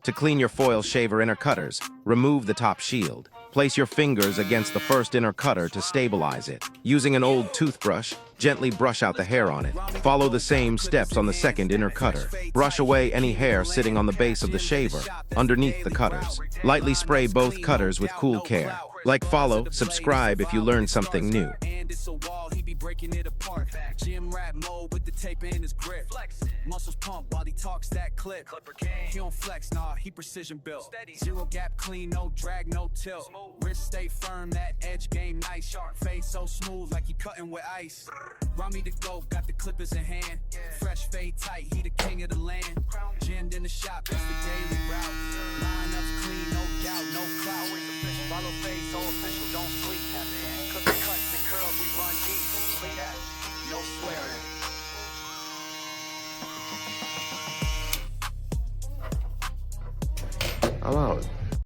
To clean your foil shaver inner cutters, remove the top shield. Place your fingers against the first inner cutter to stabilize it. Using an old toothbrush, gently brush out the hair on it. Follow the same steps on the second inner cutter. Brush away any hair sitting on the base of the shaver, underneath the cutters. Lightly spray both cutters with cool care. Like, follow, subscribe if you learned something new. Breaking it apart. Gym rat mode with the tape in his grip. Muscles pump while he talks that clip. He don't flex, nah, he precision built. Zero gap clean, no drag, no tilt. Wrist stay firm, that edge game nice. Face so smooth like he cutting with ice. Rami the GOAT, got the clippers in hand. Fresh fade tight, he the king of the land. Ginned in the shop, that's the daily route. Lineups clean, no doubt, no clout. Follow Fades.So.Official, don't sleep. Clip the cuts and curls, we run deep. No swearing. I'm out.